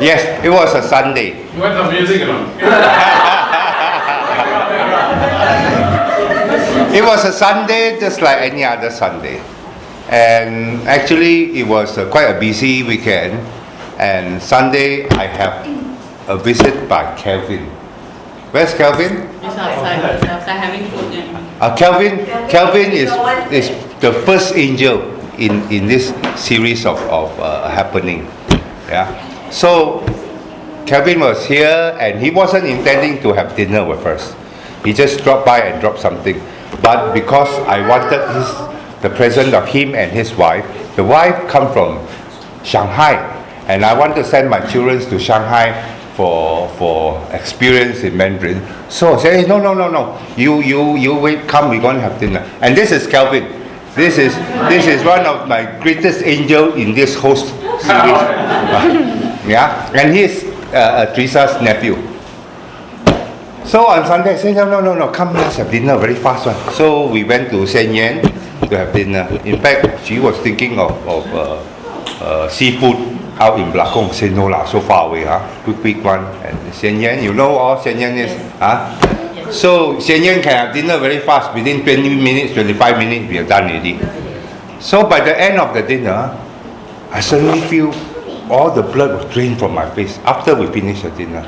Yes, it was a Sunday. You want some music or not? It was a Sunday just like any other Sunday. And actually, it was quite a busy weekend. And Sunday, I have a visit by Kelvin. Where's Kelvin? He's outside having food. Yeah. Kelvin is the first angel in this series of happening. Yeah. So Kelvin was here, and he wasn't intending to have dinner with us. He just dropped by and dropped something. But because I wanted the presence of him and his wife, the wife come from Shanghai, and I want to send my children to Shanghai for experience in Mandarin. So I say, no. You wait, come, we're going to have dinner. And this is Kelvin. This is one of my greatest angel in this host series. Yeah, and he's Teresa's nephew. So on Sunday, I said, no, come, let's have dinner very fast one. So we went to Sen Yan to have dinner. In fact, she was thinking of seafood out in Blakong. Say no lah, so far away, quick one. And Sen Yan, you know all Sen Yan is, Yes. So Sen Yan can have dinner very fast. Within 20 minutes, 25 minutes, we are done already. So by the end of the dinner, I suddenly feel all the blood was drained from my face after we finished the dinner.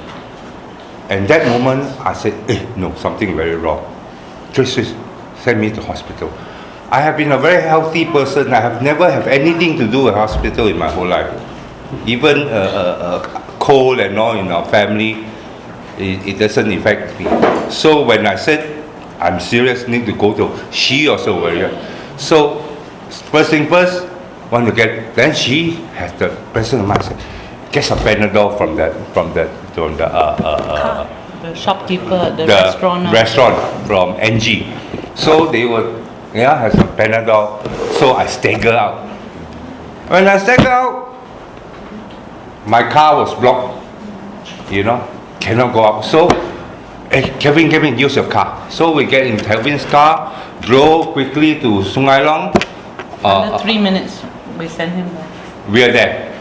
And that moment, I said, no, something very wrong. Just send me to hospital. I have been a very healthy person. I have never had anything to do with hospital in my whole life. Even cold and all in our family, it doesn't affect me. So when I said, I'm serious, need to go to, she also worried. So first thing first, want to get, then she has the presence of mind, said, get some Panadol from the shopkeeper, the restaurant from NG. So they would have some Panadol. So I stagger out. When I stagger out, my car was blocked. Cannot go out. So, Kevin, use your car. So we get in Kevin's car, drove quickly to Sungai Long. Under 3 minutes, we sent him there. We are there,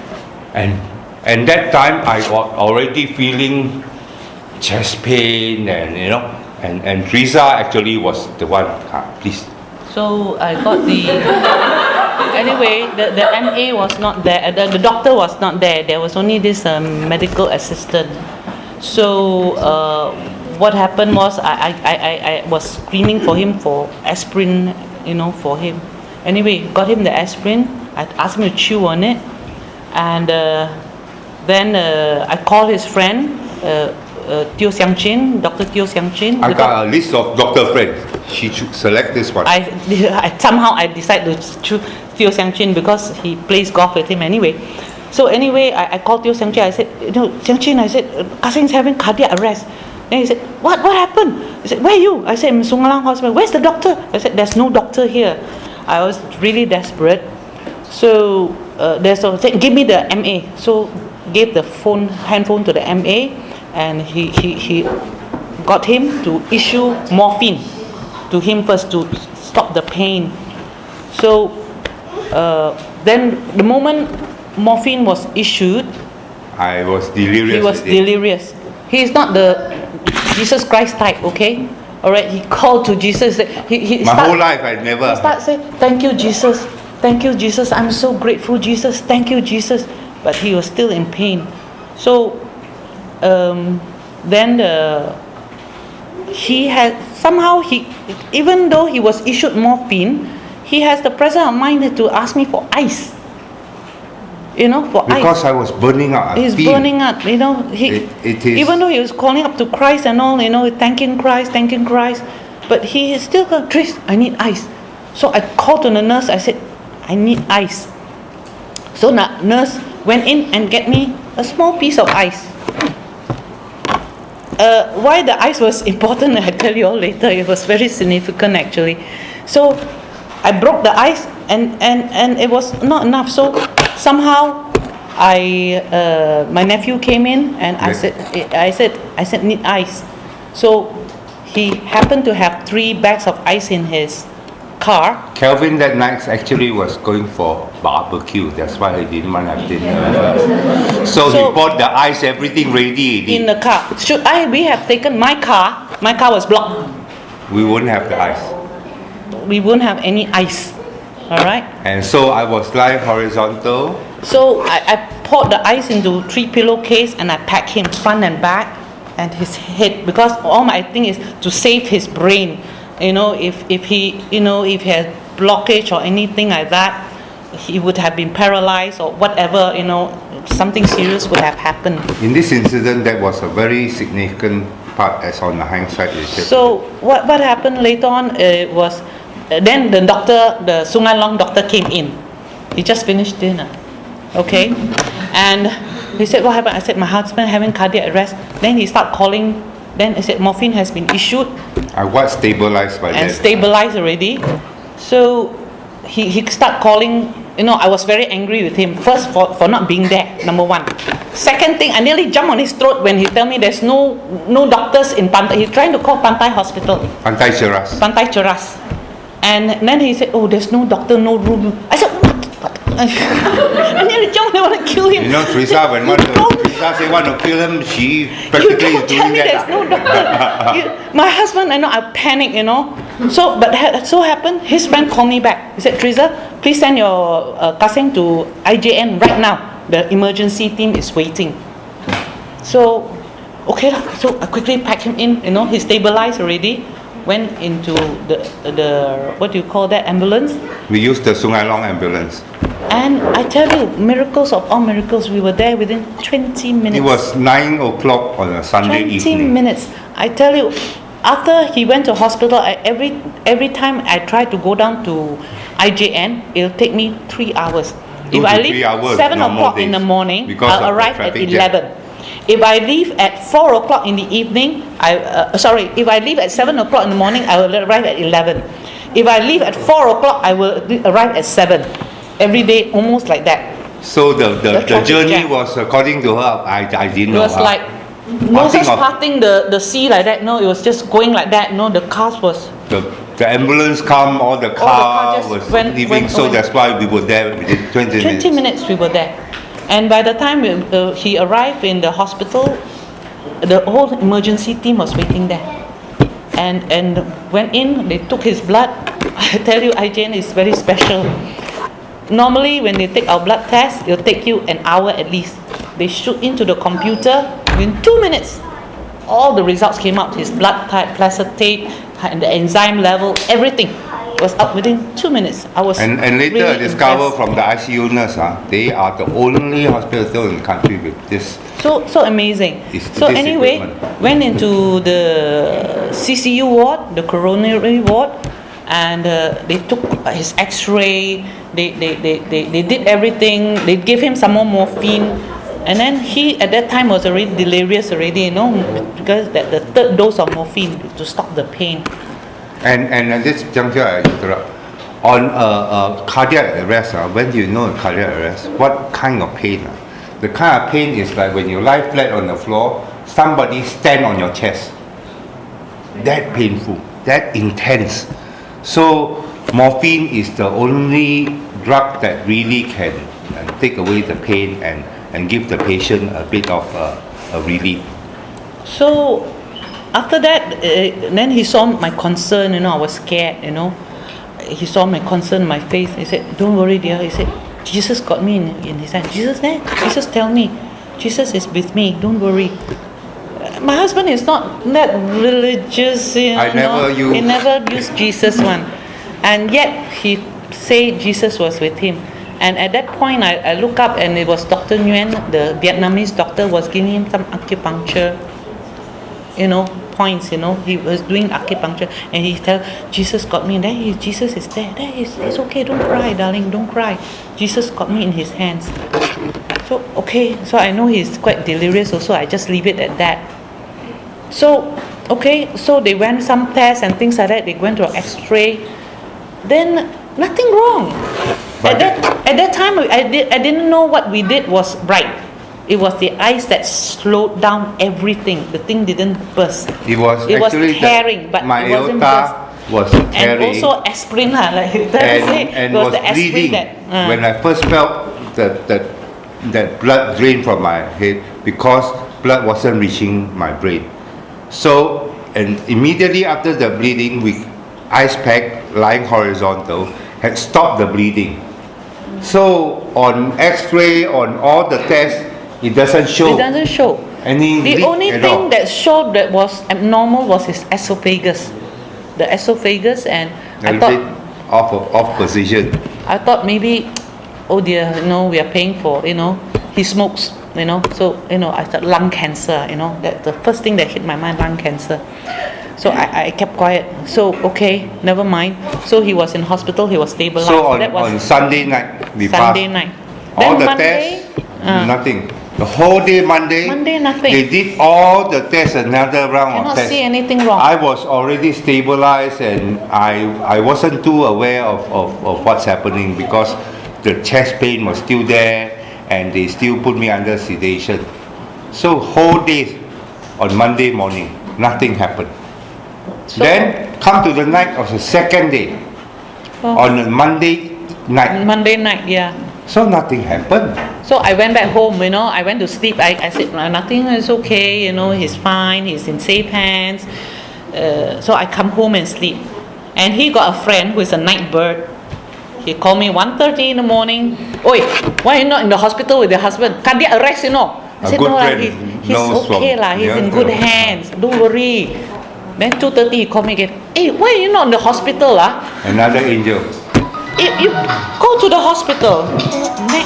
and that time I was already feeling chest pain, and Teresa actually was the one. Please. So I got the. Anyway, the MA was not there. The doctor was not there. There was only this medical assistant. So what happened was I was screaming for him for aspirin, for him. Anyway, got him the aspirin. I asked him to chew on it, and then I called his friend, Teo Siang Chin, Dr. Teo Siang Chin. I got a list of doctor friends. She should select this one. Somehow I decided to choose Teo Siang Chin because he plays golf with him anyway. So anyway, I called Teo Siang Chin. I said, Siang Chin, I said, Kah Seng's having cardiac arrest. Then he said, what happened? He said, where are you? I said, I'm in Sungalang Hospital. Where's the doctor? I said, there's no doctor here. I was really desperate. So said, give me the MA. So gave the handphone to the MA, and he got him to issue morphine to him first to stop the pain. So then the moment morphine was issued, I was delirious. He was delirious. He is not the Jesus Christ type, okay? All right, he called to Jesus. Whole life I never. He started saying, "Thank you, Jesus. Thank you, Jesus. I'm so grateful, Jesus. Thank you, Jesus." But he was still in pain. So then he had somehow even though he was issued morphine, he has the presence of mind to ask me for ice. For ice. Because I was burning out. He's burning out. It is. Even though he was calling up to Christ and all, thanking Christ, but he is still going, Trish, I need ice. So I called to the nurse. I said, I need ice. So the nurse went in and get me a small piece of ice. Why the ice was important, I tell you all later. It was very significant actually. So I broke the ice and it was not enough. So somehow my nephew came in and I said need ice. So he happened to have 3 bags of ice in his car. Kelvin that night actually was going for barbecue. That's why he didn't want to have dinner. So he bought the ice, everything ready. In the car. We have taken my car. My car was blocked. We wouldn't have the ice. We wouldn't have any ice. All right. And so I was lying horizontal. So I poured the ice into 3 pillowcase and I packed him front and back and his head, because all my thing is to save his brain. If he had blockage or anything like that, he would have been paralyzed or whatever. Something serious would have happened. In this incident, that was a very significant part, as on the hindsight. So what happened later on was, then the doctor, the Sungai Long doctor came in. He just finished dinner, okay, and he said, "What happened?" I said, "My husband having cardiac arrest." Then he started calling. Then I said, "Morphine has been issued." I was stabilized by and then. Stabilized already. So he started calling. I was very angry with him. First, for not being there, number one. Second thing, I nearly jumped on his throat when he told me there's no doctors in Pantai. He's trying to call Pantai Hospital. Pantai Ceras. Pantai Ceras. And then he said, "Oh, there's no doctor, no room." I said, "What?" I nearly jumped. I want to kill him. Teresa, when Teresa say want to kill him, she practically is doing that. There's no doctor. My husband, I panicked, So, but so happened, his friend called me back. He said, "Teresa, please send your Kah Seng to IJN right now. The emergency team is waiting." So, okay lah. So I quickly packed him in. He's stabilized already. Went into the what do you call that, ambulance? We used the Sungai Long ambulance. And I tell you, miracles of all miracles, we were there within 20 minutes. It was 9 o'clock on a Sunday 20 evening. minutes. I tell you, after he went to hospital, every time I try to go down to IJN, it'll take me 3 hours. If I leave 7 o'clock in the morning, I'll arrive at 11. If I leave at 4 o'clock in the evening, if I leave at 7 o'clock in the morning, I will arrive at 11. If I leave at 4 o'clock, I will arrive at 7. Every day, almost like that. So the journey was, according to her, I didn't know. It was like Moses parting the sea like that. No, it was just going like that. No, the cars was. The ambulance come, all the car was leaving. So that's why we were there within 20 minutes. 20 minutes we were there. And by the time he arrived in the hospital, the whole emergency team was waiting there. And went in, they took his blood. I tell you, IJN is very special. Normally, when they take our blood test, it'll take you an hour at least. They shoot into the computer, in 2 minutes, all the results came out. His blood type, placentate, and the enzyme level, everything was up within 2 minutes. I was and later really I discovered impressed. from the ICU nurse, they are the only hospital in the country with this. So amazing. So this anyway, equipment. went into the CCU ward, the coronary ward, and they took his X-ray. They did everything. They gave him some more morphine, and then he at that time was already delirious already, because that the third dose of morphine to stop the pain. And at this juncture, I interrupt. On cardiac arrest, when do you know cardiac arrest? What kind of pain? The kind of pain is like when you lie flat on the floor, somebody stand on your chest. That painful, that intense. So morphine is the only drug that really can take away the pain and give the patient a bit of a relief. So after that, then he saw my concern, I was scared, He saw my concern in my face. He said, "Don't worry, dear." He said, "Jesus got me in his hand." Jesus there? Jesus tell me. Jesus is with me. Don't worry. My husband is not that religious, He never used Jesus one. And yet, he said Jesus was with him. And at that point, I look up and it was Dr. Nguyen, the Vietnamese doctor, was giving him some acupuncture, points, he was doing acupuncture, and he tell, "Jesus got me," and then Jesus is there. It's okay, don't cry, darling, don't cry. Jesus got me in his hands. So, okay, so I know he's quite delirious also, I just leave it at that. So, okay, so they went some tests and things like that, they went to an X-ray, then nothing wrong. At that time, I didn't know what we did was right. It was the ice that slowed down everything. The thing didn't burst. It was tearing, but my it wasn't aorta was And tearing also aspirin, like and it was was the aspirin bleeding. that. When I first felt that blood drain from my head because blood wasn't reaching my brain. So, and immediately after the bleeding, with ice pack lying horizontal, had stopped the bleeding. So on X-ray, on all the tests, it doesn't show. It doesn't show. Any The leak only at thing all. that showed that was abnormal was his esophagus. The esophagus, and A I little bit thought off position. I thought maybe, oh dear, we are paying for, he smokes, so, I thought lung cancer, that the first thing that hit my mind, lung cancer. So I kept quiet. So, okay, never mind. So he was in hospital, he was stabilized. So That was on Sunday night, we Sunday passed. night. All Then the Monday, tests, nothing. The whole day Monday, nothing. they did all the tests, another round of Cannot tests. see anything wrong. I was already stabilized, and I wasn't too aware of what's happening because the chest pain was still there, and they still put me under sedation. So whole day on Monday morning, nothing happened. So- Then come to the night of the second day, on a Monday night. Monday night, yeah. So nothing happened. So I went back home, I went to sleep. I said, "No, nothing is okay, he's fine, he's in safe hands." So I come home and sleep. And he got a friend who is a night bird. He called me 1:30 in the morning. Oi, why are you not in the hospital with your husband? Cardiac arrest, I A said, good no, friend he's knows okay, from- he's in yeah, good yeah. hands. Don't worry. Then 2:30 he called me again. Hey, why are you not in the hospital? Another angel. You go to the hospital.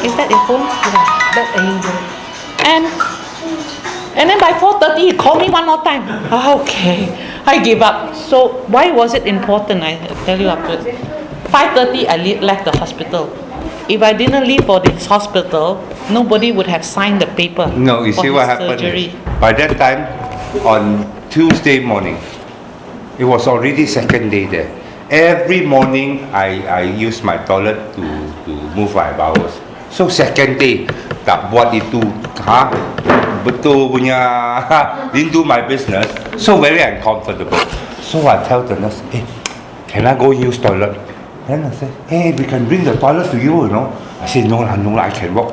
Is that your phone? Yeah, that angel. And then by 4:30 he called me one more time. Okay, I gave up. So why was it important? I tell you afterwards. 5:30 I left the hospital. If I didn't leave for this hospital, nobody would have signed the paper. No, you for see his what happened? surgery. By that time, on Tuesday morning, it was already second day there. Every morning, I use my toilet to move my bowels. So second day, tak buat itu, betul punya, didn't do my business. So very uncomfortable. So I tell the nurse, hey, can I go use toilet? Then I said, hey, we can bring the toilet to you, I said, no lah, I can walk.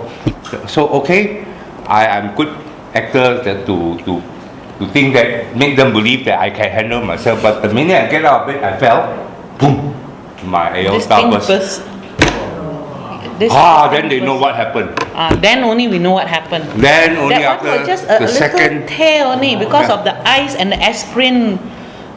So okay, I'm good actor to think that, make them believe that I can handle myself. But the minute I get out of bed, I fell, boom, my This aorta thing burst. burst. Then they know what happened. Then only we know what happened. Then only That after one was just a the little second. tear only because of the ice and the aspirin.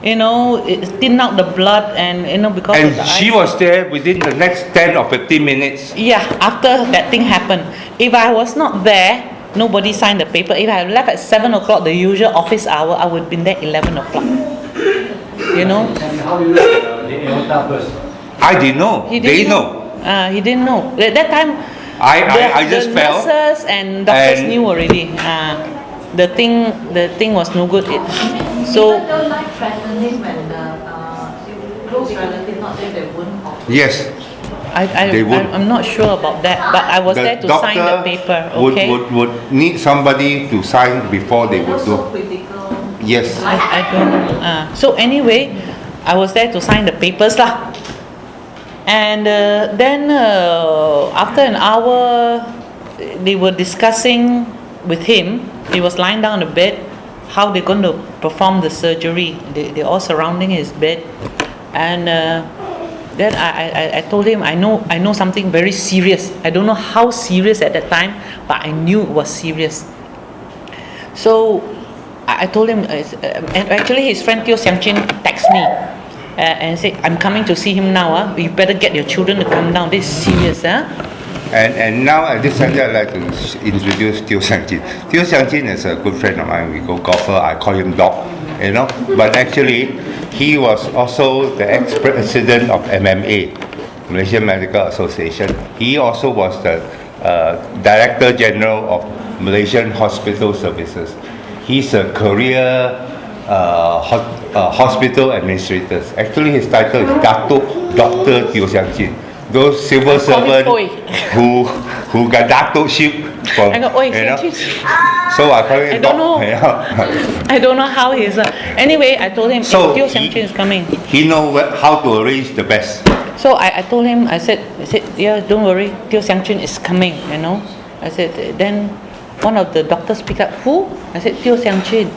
It thinned out the blood, and because And of the she ice. was there within the next 10 or 15 minutes. Yeah, after that thing happened. If I was not there, nobody signed the paper. If I had left at 7 o'clock, the usual office hour, I would have been there 11 o'clock. And how you the aorta burst? I didn't know. He They didn't know. He didn't know. At that time, I just the fell. nurses and doctors and- knew already. The thing was no good. So Even though life threatening when the close relative not there, they wouldn't operate. Yes. They would. I'm not sure about that, but I was there to sign the paper. Okay. would need somebody to sign before they would So do. critical. Yes. I don't know. So anyway, I was there to sign the papers lah. And then after an hour, they were discussing with him. He was lying down on the bed, how they're going to perform the surgery. They're all surrounding his bed, and then I told him I know something very serious. I don't know how serious at that time, but I knew it was serious. So I told him, and actually his friend Teo Siang Chin texted me and said, I'm coming to see him now. You better get your children to come down. This is serious. And now at this time, I'd like to introduce Teo Siang Chin. Teo Siang Chin is a good friend of mine. We go golfer. I call him Doc. But actually, he was also the ex-president of MMA, Malaysian Medical Association. He also was the Director General of Malaysian Hospital Services. He's a career hospital administrator. Actually, his title is Datuk Dr. Teo Siang Chin. Those civil I call him servants Oi. who got datuk ship from, I go, oi, you know. Siang Chin. So I call him I don't know. you know. I don't know how he's. Anyway, I told him, So Teo Siang Chin is coming. He know how to arrange the best. So I told him, I said, yeah, don't worry, Teo Siang Chin is coming, you know. I said, then one of the doctors picked up, who? I said, Teo Siang Chin,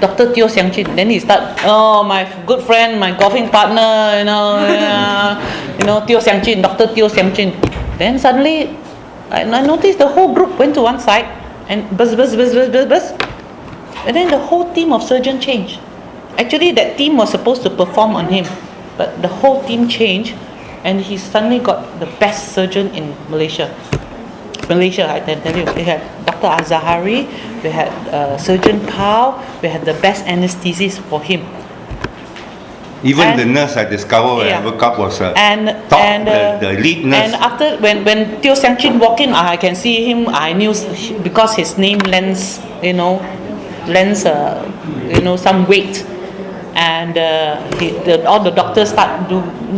Dr. Teo Siang Chin. Then he started, oh, my good friend, my golfing partner, you know, Teo Siang Chin, Dr. Teo Siang Chin. Then suddenly, I noticed the whole group went to one side and buzz. And then the whole team of surgeons changed. Actually, that team was supposed to perform on him, but the whole team changed, and he suddenly got the best surgeon in Malaysia. I can tell you, we had Dr. Azahari, we had Surgeon Pao, we had the best anesthetist for him. Even the nurse I discovered when I woke up was the lead nurse. And after when Teo Siang Chin walked in, I can see him. I knew because his name lends some weight, and all the doctors start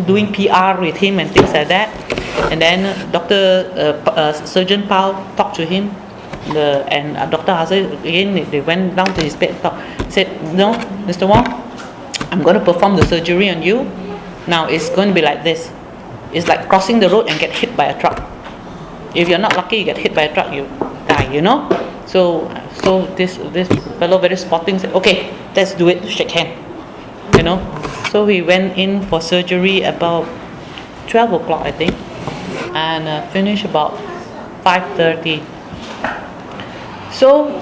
doing PR with him and things like that. And then Surgeon Pao talked to him, and Dr. Hazard again. They went down to his bed and talked. He said, "No, Mr. Wong, I'm going to perform the surgery on you. Now it's going to be like this. It's like crossing the road and get hit by a truck. If you're not lucky, you get hit by a truck, you die, you know." So this fellow very sporting said, "Okay, let's do it, shake hand." You know. So we went in for surgery about 12 o'clock, I think, and finished about 5:30. So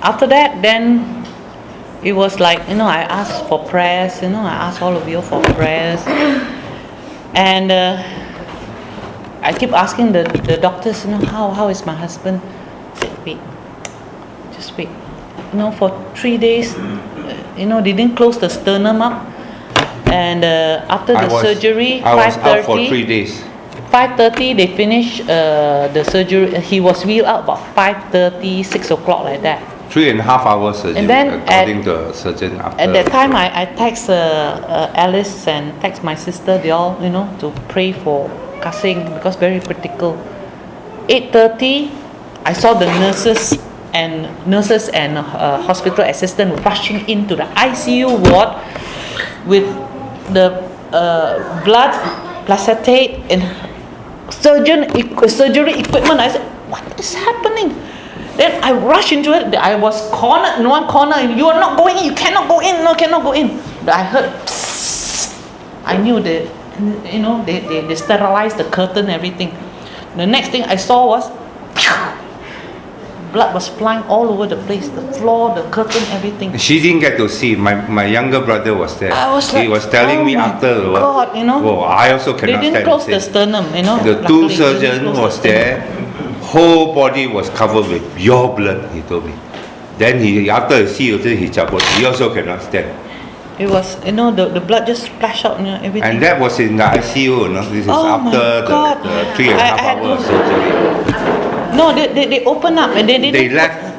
after that, then it was like, I asked for prayers, I asked all of you for prayers. And I keep asking the doctors, how is my husband? I said, wait, just wait. For 3 days, they didn't close the sternum up. And after the surgery, I was out for 3 days. 5:30 they finished the surgery. He was wheeled out about 5:30, 6 o'clock like that. 3.5 hours surgery, And then according to the surgeon. After at that time, I text Alice and text my sister. They all, to pray for Kah Seng because very critical. 8:30, I saw the nurses and hospital assistant rushing into the ICU ward with the blood, placentate, and surgery equipment. I said, "What is happening?" Then I rushed into it. I was cornered in one corner. "You are not going in. You cannot go in. No, cannot go in." But I heard, psst. I knew that, they sterilized the curtain, everything. The next thing I saw was, blood was flying all over the place, the floor, the curtain, everything. She didn't get to see. My younger brother was there. He was telling me after the God, Whoa, I also cannot stand. They didn't close the sternum, The two surgeons was there. Whole body was covered with pure blood, he told me. Then after he see he chabot. He also cannot stand. It was, the blood just splashed out, everything. And that was in the ICU, This is after the 3.5 hour surgery. No, they opened up and they didn't.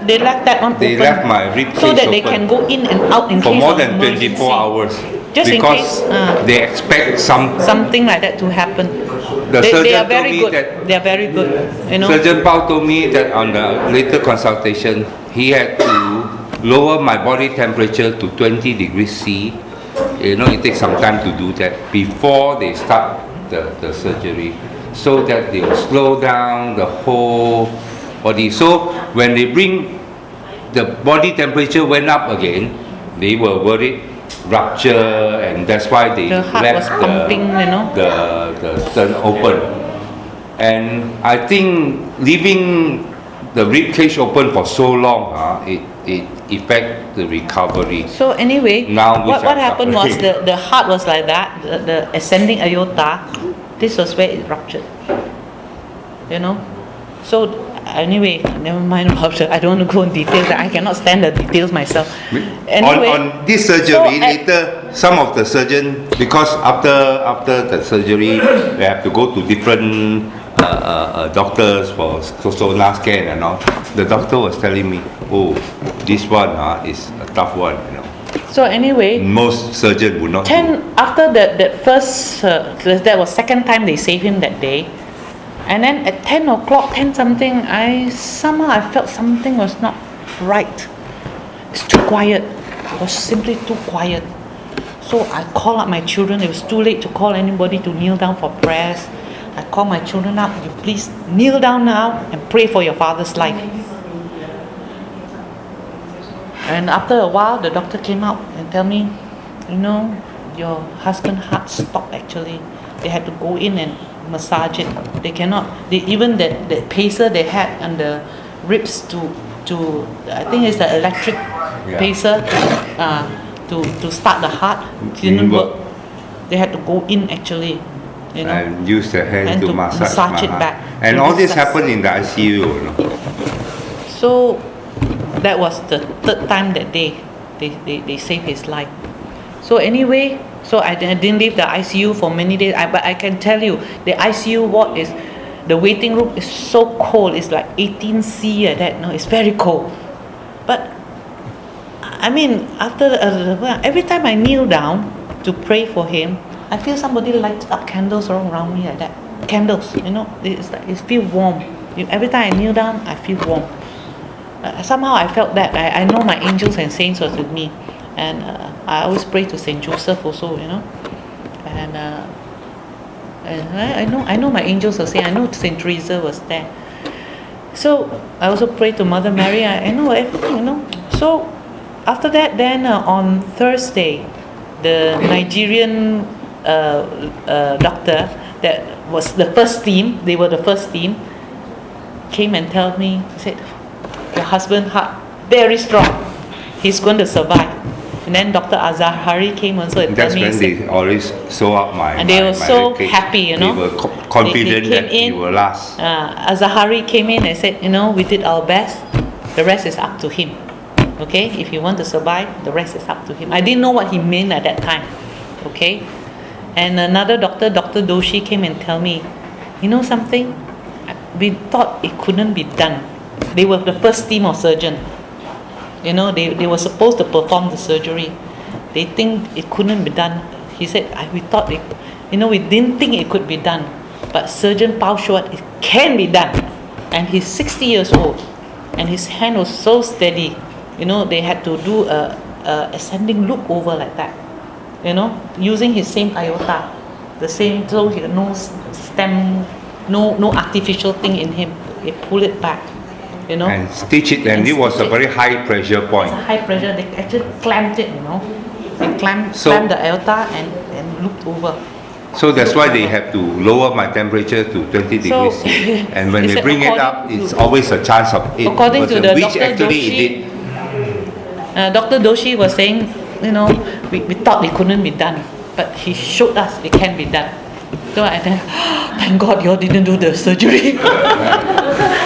They left that one open. They left my rib cage so that they open can go in and out in for case more of than 24 emergency. hours. Just because in case they expect something like that to happen. They are very good. They are very good. Surgeon Pao told me that on the later consultation, he had to lower my body temperature to 20 degrees C. It takes some time to do that before they start the surgery, so that they will slow down the whole body. So when they bring the body temperature went up again, they were worried rupture, and that's why they left the stern open. And I think leaving the rib cage open for so long, it affect the recovery. So anyway, what happened was the heart was like that, the ascending aorta. This was where it ruptured. So anyway, never mind about it. I don't want to go in details. I cannot stand the details myself. Anyway, on this surgery, later some of the surgeon, because after the surgery, they have to go to different doctors for sonar scan and all. The doctor was telling me, "Oh, this one is a tough one." So anyway, most surgeons would not. After that first, that was second time they saved him that day. And then at 10 o'clock, 10 something, I felt something was not right. It's too quiet. It was simply too quiet. So I called up my children. It was too late to call anybody to kneel down for prayers. I called my children up. You please kneel down now and pray for your father's life. And after a while, the doctor came out and tell me, your husband's heart stopped actually. They had to go in and massage it. They cannot. Even the pacer they had on the ribs to I think it's the electric pacer to start the heart didn't work. They had to go in actually. And use the hand to massage it back. And all this happened in the ICU. So that was the third time that they saved his life. So anyway, I didn't leave the ICU for many days. But I can tell you, the ICU ward the waiting room is so cold. It's like 18°C like that. No, it's very cold. But I mean, every time I kneel down to pray for him, I feel somebody lights up candles around me like that. Candles, it's like it feels warm. Every time I kneel down, I feel warm. Somehow I felt that. I know my angels and saints was with me, and I always pray to Saint Joseph also, and I know my angels were saying. I know Saint Teresa was there. So I also pray to Mother Mary. I know everything, So after that, then on Thursday, the Nigerian doctor that was the first team. They were the first team. Came and told me, said, your husband's heart very strong. He's going to survive. And then Dr. Azahari came also and told me. That's when they always sew up my. And they were so happy, They were confident that it will last. Azahari came in and said, we did our best. The rest is up to him. Okay, if you want to survive, the rest is up to him. I didn't know what he meant at that time. Okay, and another doctor, Dr. Doshi, came and tell me, something? We thought it couldn't be done. They were the first team of surgeons. They were supposed to perform the surgery. They think it couldn't be done. He said, we thought it, we didn't think it could be done. But Surgeon Pao showed it can be done. And he's 60 years old. And his hand was so steady. They had to do a ascending look over like that. Using his same aorta. The same, so he had no stem, no artificial thing in him. They pull it back. And stitch it, and it was a very high pressure point. It's a high pressure. They actually clamped it, They clamped the aorta and looked over. So that's why they have to lower my temperature to 20 degrees C. And when they bring it up, it's always a chance of 8%, according to the which Dr. actually Doshi, it did. Dr. Doshi was saying, we thought it couldn't be done, but he showed us it can be done. So I think, thank God you all didn't do the surgery.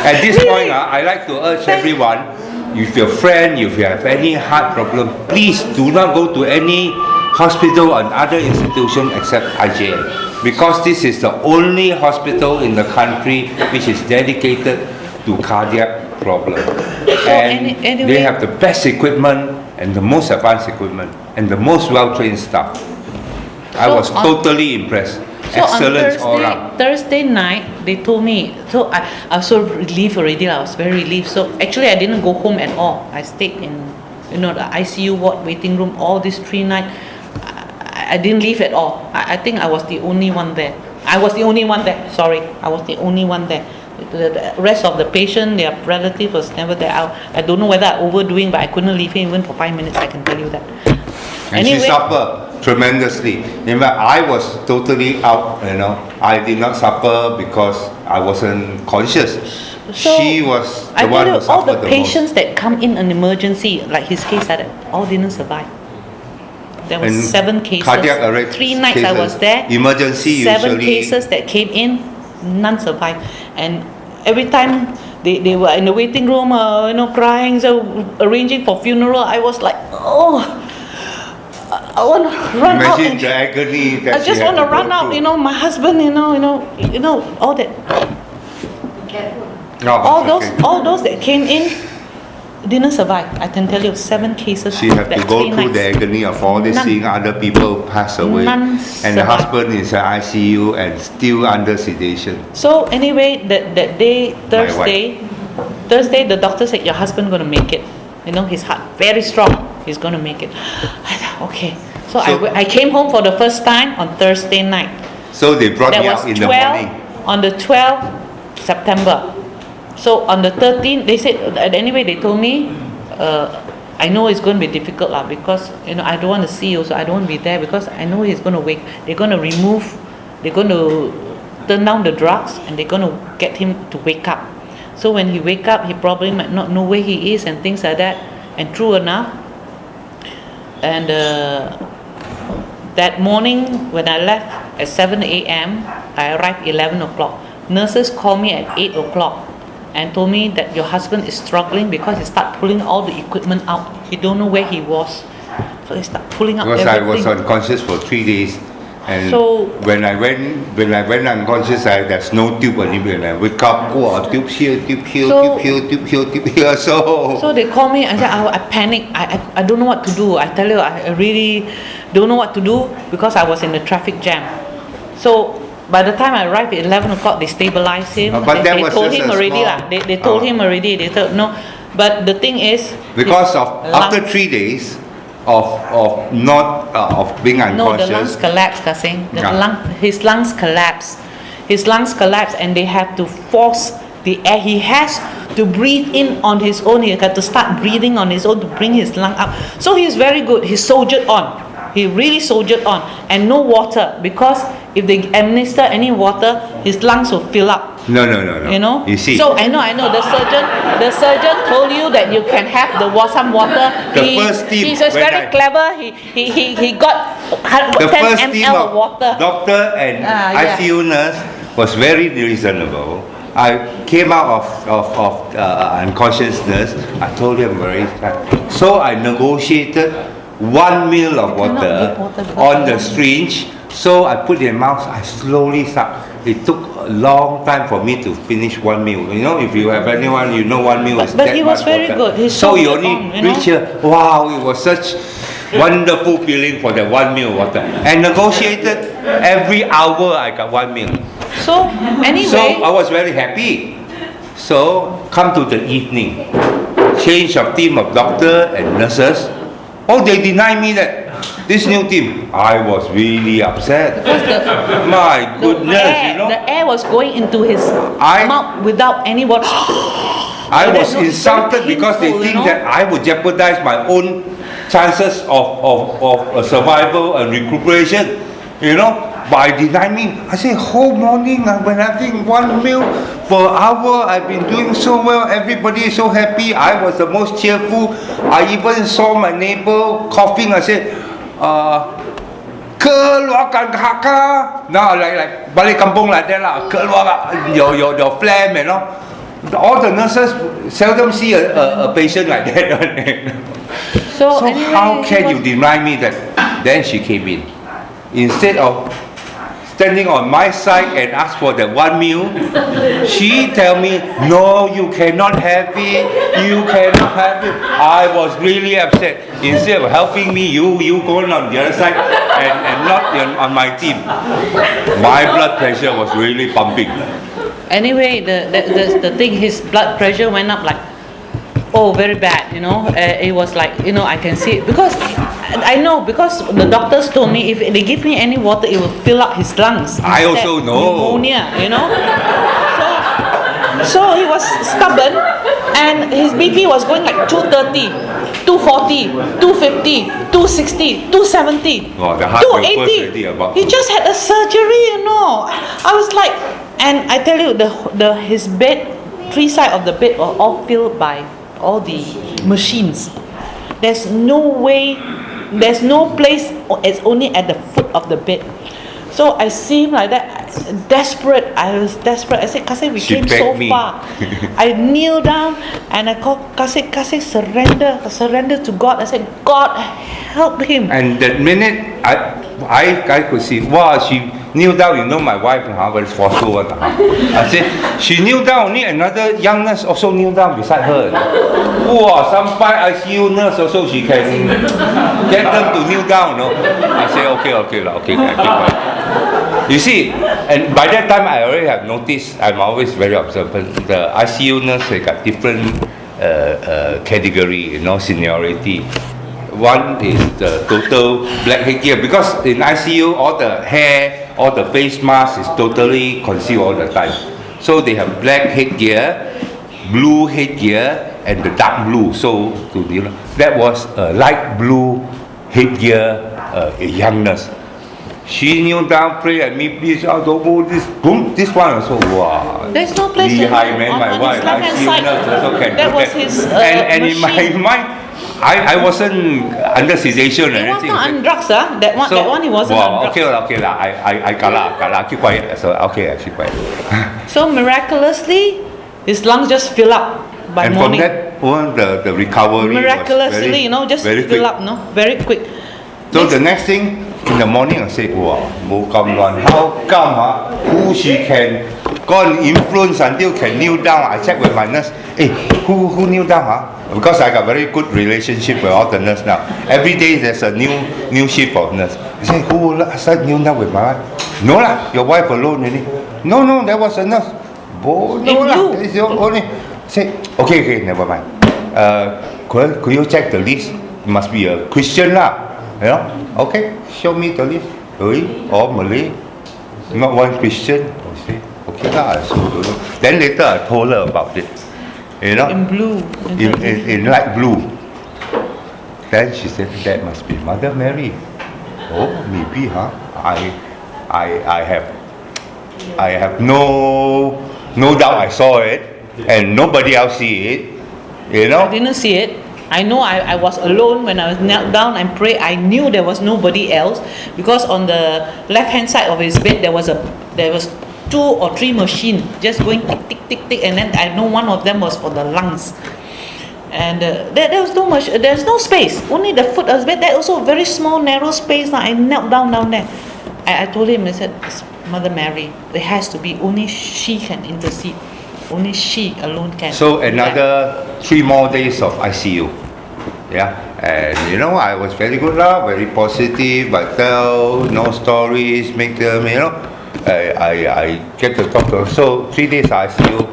At this point, I like to urge everyone, if your friend, if you have any heart problem, please do not go to any hospital or other institution except IJN, because this is the only hospital in the country which is dedicated to cardiac problem. And anyway, they have the best equipment and the most advanced equipment and the most well-trained staff. I was totally impressed. So Excellence all on around. Thursday night, they told me, so I was so relieved already. I was very relieved. So actually, I didn't go home at all. I stayed in, the ICU ward, waiting room, all these 3 nights. I didn't leave at all. I think I was the only one there. I was the only one there. The rest of the patient, their relative was never there. I don't know whether I'm overdoing, but I couldn't leave him even for 5 minutes. I can tell you that. And she suffered tremendously. In fact, I was totally out, I did not suffer because I wasn't conscious. So, she was the one who suffered the most. all the patients that come in an emergency, like his case, all didn't survive. There were 7 cases. Cardiac arrest 3 nights cases, I was there. Emergency 7 usually. cases that came in, none survived. And every time they were in the waiting room, crying, so arranging for funeral, I was like, I want to run out. Imagine the agony that I just want to run out. My husband. All that. Oh, All those that came in, didn't survive. I can tell you, 7 cases. She had to that go 3 through nights. the agony of all this, None. seeing other people pass away. None And the survived. husband is in ICU and still under sedation. So anyway, that day, My Thursday, the doctor said, your husband going to make it. You know, his heart very strong. He's going to make it. I thought, okay. So I came home for the first time on Thursday night. So they brought That me was out in the morning. on the 12th September. So on the 13th, they said, anyway, they told me, I know it's going to be difficult lah, because I don't want to see you, so I don't want to be there, because I know he's going to wake. They're going to turn down the drugs, and they're going to get him to wake up. So when he wake up, he probably might not know where he is and things like that. And true enough, and that morning when I left at 7 a.m., I arrived 11 o'clock. Nurses called me at 8 o'clock and told me that your husband is struggling because he started pulling all the equipment out. He don't know where he was. So he started pulling out Because everything. I was unconscious for 3 days. And So- when I went unconscious, there's no tube anywhere. And I wake up, tube here, tube here, So- tube here, tube here, tube here. So they call me and said, I panic. I don't know what to do. I tell you, I really don't know what to do because I was in the traffic jam. So by the time I arrived at 11 o'clock, they stabilized him. But that they was told just him a already. small- They told him already. They told, no. But the thing is, because his after lungs- 3 days of not of being No, the lungs unconscious, collapsed, Kah Seng. Yeah. His lungs collapsed. His lungs collapsed, and they have to force the air. He has to breathe in on his own. He had to start breathing on his own to bring his lung up. So he's very good. He soldiered on. He really soldiered on. And no water, because if they administer any water, his lungs will fill up. no. You know. You see, So I know. The surgeon told you that you can have some water. The first team, He's just when very clever. He got the 10 first team ml of water. doctor and Yeah. ICU nurse was very reasonable. I came out of unconsciousness. I told them very sad. So I negotiated 1 ml of cannot water give water because on I the don't- syringe. So I put in mouth. I slowly suck. It took a long time for me to finish 1 meal. You know, if you have anyone, you know 1 meal is But that he was much very water. good. He So you soldiered only on, you know. reach here. Wow, it was such wonderful feeling for that 1 meal water. And negotiated every hour I got 1 meal. So anyway, So I was very happy. So come to the evening, change of team of doctor and nurses. Oh, they denied me that. This new team, I was really upset. My goodness, the air was going into his I- mouth without any water. I So was that was insulted very because they painful, think you know. that I would jeopardize my own chances of survival and recuperation. You know, but I denied me. I said, whole morning I've been having 1 meal per hour. I've been doing so well. Everybody is so happy. I was the most cheerful. I even saw my neighbor coughing. I said, keluarkan kakak. Now like balik kampung like that lah. Keluar your phlegm, you know. All the nurses seldom see a patient like that. So, So anyway, how he can was- you deny me that? Then she came in. Instead of standing on my side and ask for that 1 meal, she tell me, no, you cannot have it. You cannot have it. I was really upset. Instead of helping me, you going on the other side and not on my team. My blood pressure was really pumping. Anyway, the thing, his blood pressure went up like, very bad, you know. It was like, I can see it because I know, because the doctors told me if they give me any water, it will fill up his lungs. I instead, also know. pneumonia, you know. So he was stubborn, and his BP was going like 230, 240, 250, 260, 270, Oh, the heart will burst already 280. about He to- just had a surgery, you know. I was like, and I tell you, his bed, 3 sides of the bed were all filled by all the machines. There's no way, there's no place. It's only at the foot of the bed. So I see him like that, desperate. I was desperate. I said, Kah Seng, we She came so begged me. far. I kneel down and I called Kah Seng, surrender to God. I said, God, help him. And that minute, I could see, wow, she kneel down. You know my wife, very forceful one. I said, she kneel down, only another young nurse also kneel down beside her. Wow, some ICU nurse also, she can get them to kneel down. No? I say, okay, I keep quiet. You see, and by that time I already have noticed, I'm always very observant, the ICU nurse, they got different category, seniority. One is the total black headgear, because in ICU all the hair, all the face mask is totally concealed all the time. So they have black headgear, blue headgear, and the dark blue. So that was a light blue headgear, a young nurse. She kneel down, pray at me, please, don't go this, boom, this one also, wow. There's no place to high man, my wife, ICU nurse also can that do was that. his and in my mind, I wasn't under sedation or He was anything. not on drugs, that one he wasn't on drugs. Okay lah, I kala, keep quiet. So okay, I keep quiet. So miraculously, his lungs just fill up by And morning. from that one, the recovery Miraculously, was very, just very fill quick. up, very quick. So the next thing in the morning, I said, wow, how come who she can go and influence until can kneel down? I check with my nurse, hey, who kneel down? Because I got very good relationship with all the nurse now. Every day there's a new shift of nurse. I say, who start kneel down with my wife? No lah, your wife alone really. No, there was a nurse. Oh, no lah, it's your only. Say, okay, never mind. Could you check the list? It must be a Christian lah. Okay, show me the list. Or Malay, not one Christian. I say, okay lah, I also don't know. Then later I told her about it. In blue. In light blue. Then she said, that must be Mother Mary. Oh, maybe, I have no doubt I saw it, and nobody else see it. I didn't see it. I know I was alone when I was knelt down and prayed. I knew there was nobody else, because on the left hand side of his bed there was 2 or 3 machines just going tick tick tick tick, and then I know one of them was for the lungs. And there was there's no space, only the foot of his bed. That also a very small narrow space. I knelt down there. I told him, I said, it's Mother Mary. It has to be, only she can intercede. Only she alone can. So another 3 more days of ICU. Yeah, and I was very good lah, very positive. I tell no stories, make them, I get to talk to her. So 3 days ICU,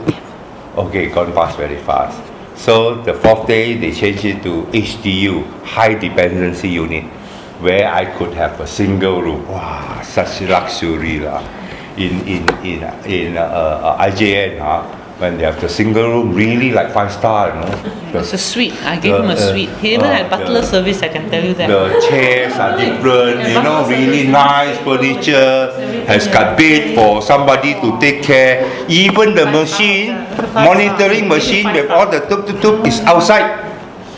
okay, gone past very fast. So the 4th day they changed it to HDU, high dependency unit, where I could have a single room. Wow, such luxury lah. In IJN, when they have the single room, really like 5-star, It's a suite. I gave him a suite. He even had butler service, I can tell you that. The chairs are different, really nice furniture, has got bed for somebody to take care. Even the machine, monitoring machine with all the tube is outside.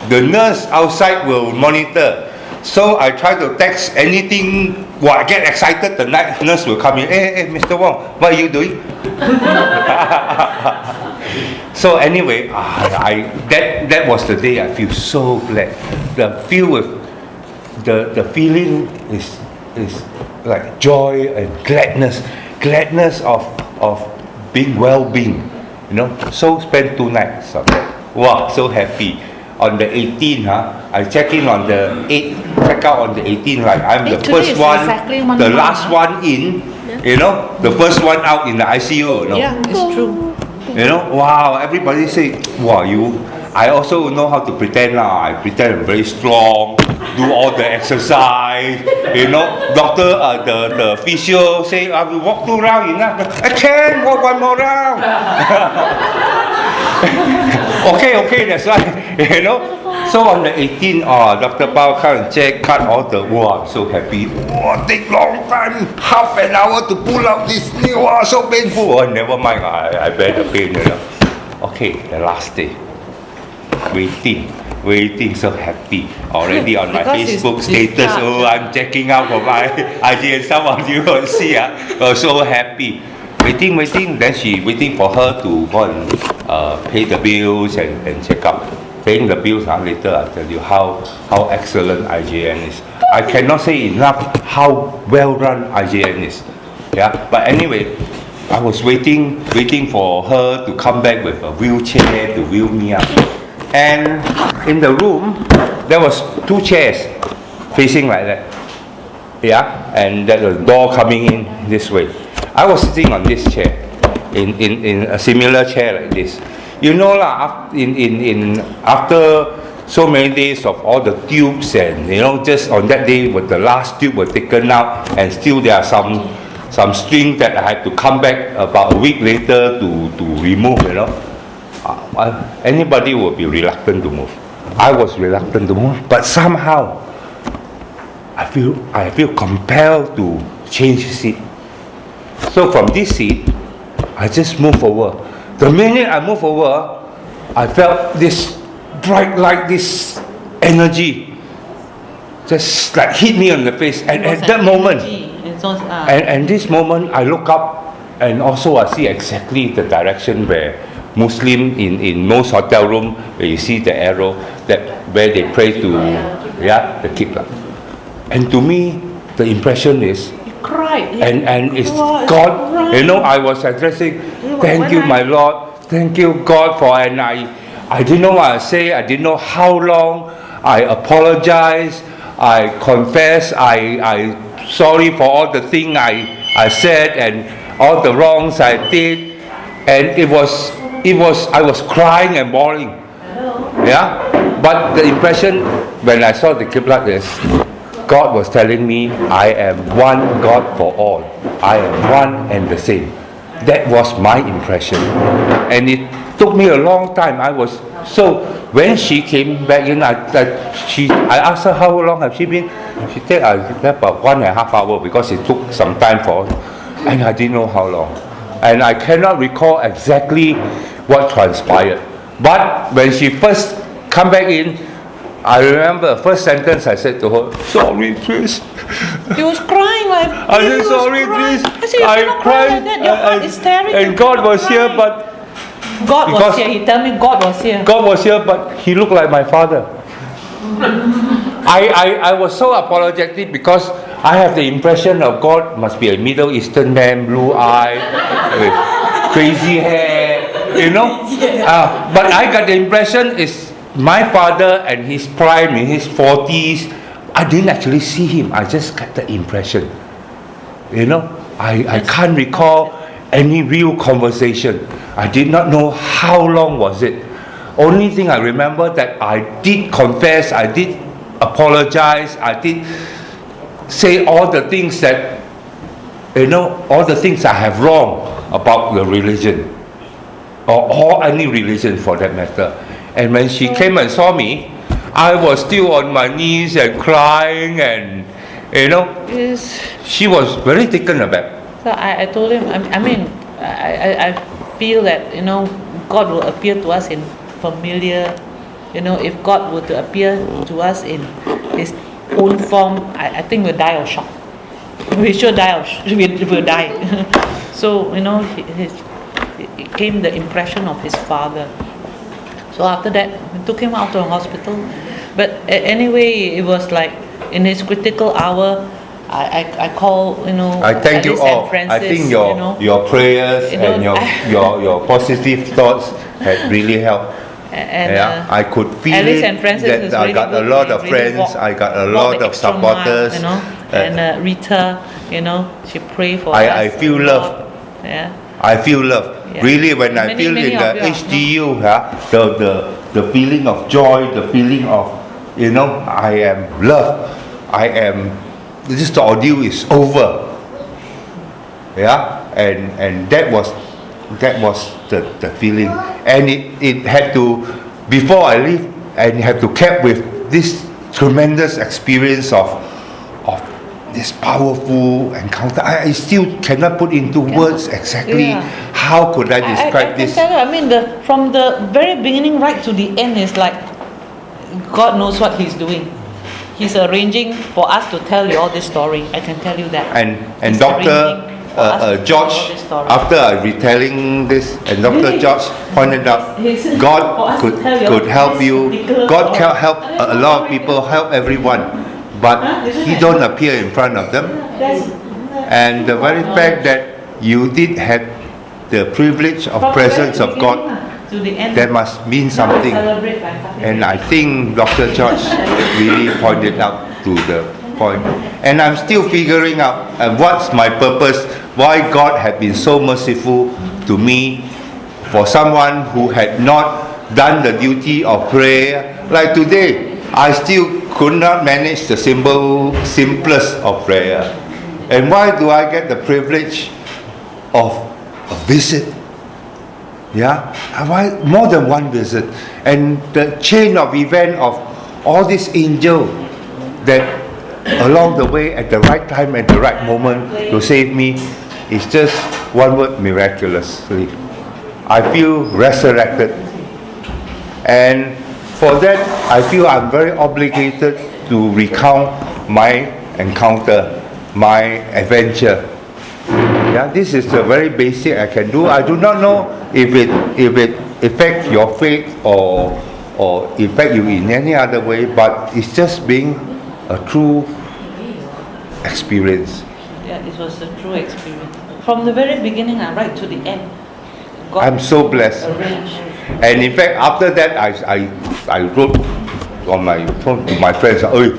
The nurse outside will monitor. So I try to text anything, I get excited, the nurse will come in, hey, Mr. Wong, what are you doing? So anyway, that was the day I feel so glad. The feeling is like joy and gladness of being well-being, So spent 2 nights of that. Wow, so happy. On the 18th, I check in on the 8th, check out on the 18th, like I'm the first one, the last one in, the first one out in the ICU, Yeah, it's true. Wow, everybody say, wow, I also know how to pretend now. I pretend I'm very strong, do all the exercise, doctor, the physio say, I will walk 2 rounds enough. I can walk 1 more round. Okay, that's right. So on the 18th, Dr. Pao come and check, cut all the, wow, I'm so happy. Wow, take long time, half an hour to pull out this knee, wow, so painful. Oh, never mind, I bear the pain, Okay, the last day, waiting, so happy. Already on my Facebook status, I'm checking out for my IGN, some of you will see, so happy. Waiting, then she waiting for her to go and pay the bills and check out. Paying the bills, later I'll tell you how excellent IJN is. I cannot say enough how well run IJN is. Yeah, but anyway, I was waiting for her to come back with a wheelchair to wheel me up. And in the room, there was 2 chairs facing like that. Yeah, and there was a door coming in this way. I was sitting on this chair, in a similar chair like this. You know lah, after so many days of all the tubes, and just on that day when the last tube was taken out, and still there are some string that I had to come back about a week later to remove. Anybody would be reluctant to move. I was reluctant to move, but somehow I feel compelled to change seat. So from this seat, I just move over. The minute I move over, I felt this bright light, this energy, just like hit me on the face. And at that moment, and this moment, I look up, and also I see exactly the direction where Muslim in most hotel room, where you see the arrow where they pray to the Qibla. And to me, the impression is, Cried. and it's God. I was addressing, thank you, my Lord, thank you, God, for, and I didn't know what I say. I didn't know how long. I apologize. I confess. I sorry for all the things I said and all the wrongs I did. And I was crying and bawling. Yeah. But the impression when I saw the Qibla is, God was telling me, I am one God for all. I am one and the same. That was my impression. And it took me a long time. So when she came back in, I asked her how long have she been. She said about 1.5 hours, because it took some time for her, and I didn't know how long. And I cannot recall exactly what transpired. But when she first come back in, I remember the first sentence I said to her, sorry, please. He was crying like, I said, sorry, please. I cried. Your heart is tearing. And God was here, but God was here. He tell me God was here. God was here, but he looked like my father. I was so apologetic because I have the impression of God must be a Middle Eastern man, blue eye, with crazy hair, But I got the impression it's my father and his prime in his 40s. I didn't actually see him. I just got the impression. I can't recall any real conversation. I did not know how long was it. Only thing I remember that I did confess, I did apologize, I did say all the things that, all the things I have wrong about the religion, or any religion for that matter. And when she came and saw me, I was still on my knees and crying, and Yes. she was very taken aback. So I told him, I feel that, God will appear to us in familiar, if God were to appear to us in His own form, I think we'll die of shock. We should die we'll die. So, it came the impression of his father. So after that, we took him out to the hospital. But anyway, it was like in his critical hour, I call, I thank you all. I think your prayers and your positive thoughts had really helped. And I could feel Alice it, and Francis that I got a lot of friends, I got a lot of supporters. And Rita, she prayed for us. I feel love. Yeah. I feel love. Yeah. Really, when I feel in the HDU, the feeling of joy, the feeling of, I am loved. The ordeal is over. Yeah, and that was the feeling, and it had to, before I leave, and had to keep with this tremendous experience of this powerful encounter. I still cannot put into words exactly how could I describe this. I can tell you, from the very beginning right to the end is like God knows what He's doing. He's arranging for us to tell you all this story. I can tell you that. And He's Dr. George, after I retelling this, and Dr. George pointed out, God could help you. God can help a lot of people, help everyone, but He don't appear in front of them. And the very fact that you did have the privilege of presence of God, to the end. that must mean something. And I think Dr. George really pointed out to the point. And I'm still figuring out what's my purpose, why God had been so merciful to me for someone who had not done the duty of prayer. Like today, I still could not manage the simplest of prayer. And why do I get the privilege of a visit? Yeah, why more than one visit? And the chain of event of all these angels that along the way at the right time, at the right moment to save me, is just one word: miraculously. I feel resurrected. And for that, I feel I'm very obligated to recount my encounter, my adventure. Yeah, this is the very basic I can do. I do not know if it affects your faith or affect you in any other way, but it's just being a true experience. Yeah, it was a true experience. From the very beginning and right to the end. God I'm so blessed. arranged. And in fact, after that, I wrote on my phone to my friends, "Oh,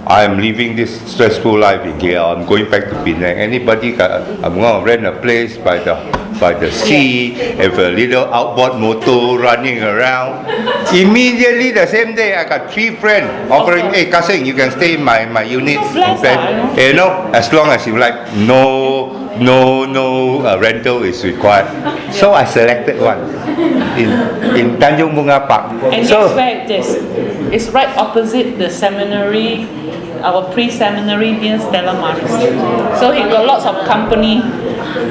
I'm living this stressful life in KL. I'm going back to Penang. Anybody? I'm going to rent a place by the sea, have a little outboard motor running around." Immediately the same day, I got 3 friends offering, "Hey, Kah Seng, you can stay in my unit." So blessed, You know, as long as you like, no rental is required. So I selected one in Tanjung Bunga Park. And So guess where it is? It's right opposite the seminary, our pre-seminary near Stella Maris. So he got lots of company,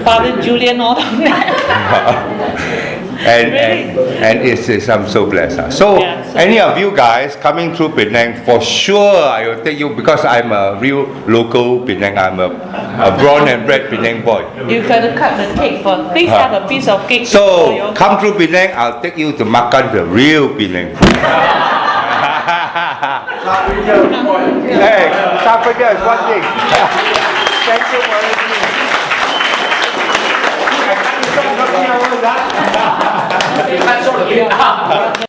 Father Julian, all down there. and I'm so blessed. So, Yeah, so- any of you guys coming through Penang, for sure I will take you, because I'm a real local Penang. I'm a born and bred Penang boy. You gotta cut the cake for. Please have a piece of cake. for So your- come through Penang, I'll take you to makan the real Penang food. Hey, Sapanya is one thing. Thank you for listening. I can't stop talking hours, huh?